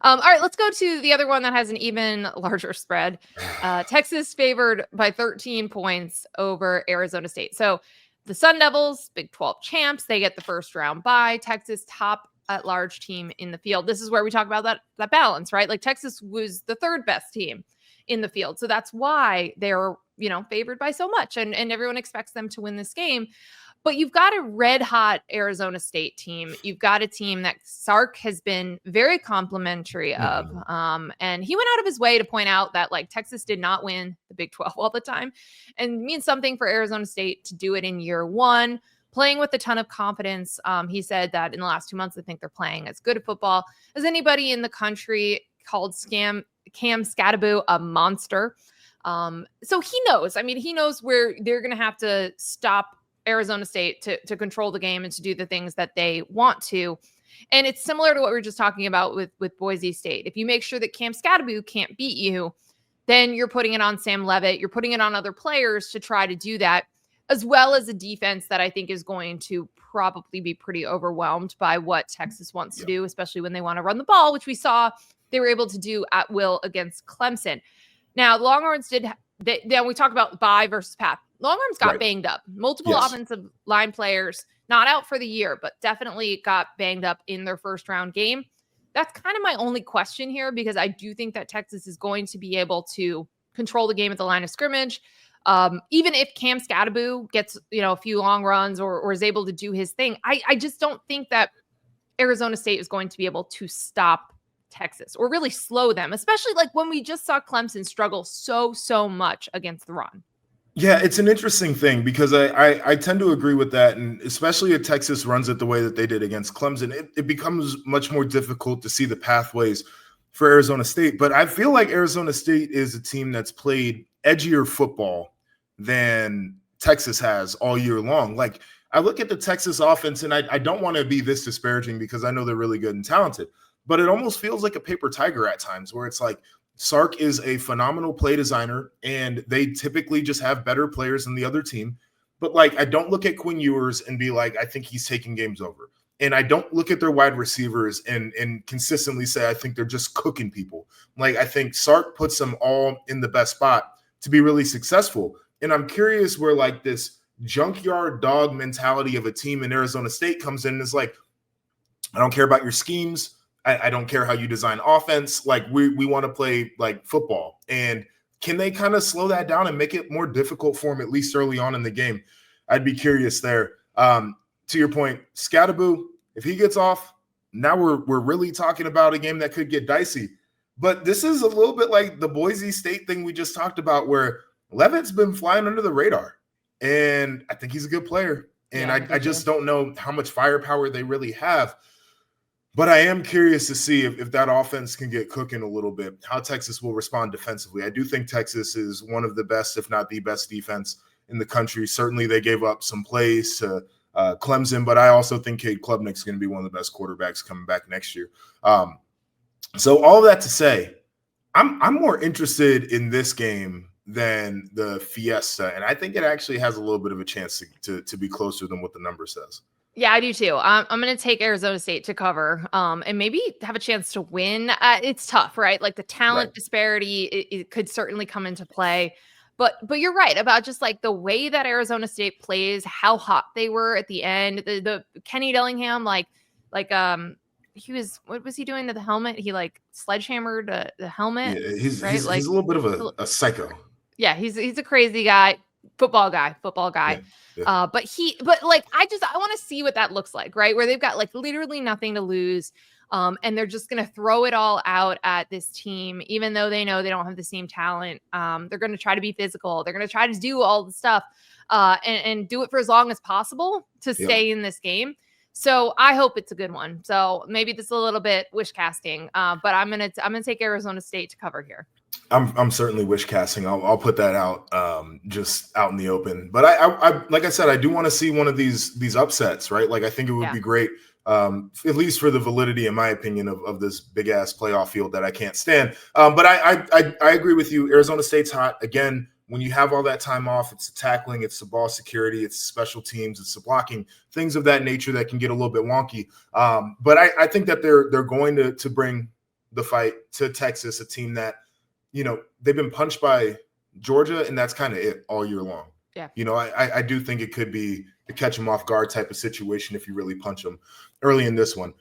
All right, let's go to the other one that has an even larger spread. Texas favored by 13 points over Arizona State. So the Sun Devils, Big 12 champs, they get the first round bye. Texas, top at large team in the field. This is where we talk about that balance, right? Like Texas was the third best team in the field. So that's why they're, favored by so much. And everyone expects them to win this game. But you've got a red hot Arizona State team. You've got a team that Sark has been very complimentary of. And he went out of his way to point out that like Texas did not win the Big 12 all the time and means something for Arizona State to do it in year one, playing with a ton of confidence. He said that in the last 2 months, I think they're playing as good at football as anybody in the country, called Cam Skattebo a monster. So he knows. I mean, he knows where they're going to have to stop Arizona State to control the game and to do the things that they want to. And it's similar to what we were just talking about with Boise State. If you make sure that Cam Skattebo can't beat you, then you're putting it on Sam Leavitt. You're putting it on other players to try to do that, as well as a defense that I think is going to probably be pretty overwhelmed by what Texas wants to do, especially when they want to run the ball, which we saw they were able to do at will against Clemson. Now, the Longhorns then we talk about bye versus path. Longhorns got banged up. Multiple offensive line players, not out for the year, but definitely got banged up in their first round game. That's kind of my only question here, because I do think that Texas is going to be able to control the game at the line of scrimmage. Even if Cam Skattebo gets, a few long runs or is able to do his thing, I just don't think that Arizona State is going to be able to stop Texas or really slow them, especially like when we just saw Clemson struggle so much against the run. Yeah, it's an interesting thing because I tend to agree with that. And especially if Texas runs it the way that they did against Clemson, it becomes much more difficult to see the pathways for Arizona State. But I feel like Arizona State is a team that's played edgier football than Texas has all year long. Like, I look at the Texas offense, and I don't want to be this disparaging because I know they're really good and talented, but it almost feels like a paper tiger at times, where it's like, Sark is a phenomenal play designer, and they typically just have better players than the other team. But, like, I don't look at Quinn Ewers and be like, I think he's taking games over. And I don't look at their wide receivers and consistently say, I think they're just cooking people. Like, I think Sark puts them all in the best spot to be really successful. And I'm curious where, like, this junkyard dog mentality of a team in Arizona State comes in and is like, I don't care about your schemes. I don't care how you design offense. Like, we want to play like football. And can they kind of slow that down and make it more difficult for him, at least early on in the game? I'd be curious there. To your point, Skattebo, if he gets off, now we're really talking about a game that could get dicey. But this is a little bit like the Boise State thing we just talked about, where Leavitt's been flying under the radar. And I think he's a good player. And I just don't know how much firepower they really have. But I am curious to see if that offense can get cooking a little bit, how Texas will respond defensively. I do think Texas is one of the best, if not the best defense in the country. Certainly they gave up some plays to Clemson, but I also think Cade Klubnik's going to be one of the best quarterbacks coming back next year. So all of that to say, I'm more interested in this game than the Fiesta, and I think it actually has a little bit of a chance to be closer than what the number says. Yeah, I do too. I'm going to take Arizona State to cover and maybe have a chance to win. It's tough, right? Like the talent disparity, it could certainly come into play. But you're right about just like the way that Arizona State plays, how hot they were at the end. The Kenny Dillingham, he was, what was he doing to the helmet? He like sledgehammered the helmet. Yeah, he's right? He's a little bit of a psycho. Yeah, he's a crazy guy. Football guy. Yeah. But I want to see what that looks like, right? Where they've got like literally nothing to lose. And they're just going to throw it all out at this team, even though they know they don't have the same talent. They're going to try to be physical. They're going to try to do all the stuff and do it for as long as possible to stay in this game. So I hope it's a good one. So maybe this is a little bit wish casting, but I'm gonna take Arizona State to cover here. I'm certainly wish casting. I'll put that out just out in the open. But I like I said, I do want to see one of these upsets, right? Like I think it would be great, at least for the validity, in my opinion, of this big ass playoff field that I can't stand. But I agree with you. Arizona State's hot again. When you have all that time off, it's the tackling, it's the ball security, it's special teams, it's the blocking, things of that nature that can get a little bit wonky. But I think that they're going to bring the fight to Texas, a team that, they've been punched by Georgia, and that's kind of it all year long. Yeah. I do think it could be a catch them off guard type of situation if you really punch them early in this one.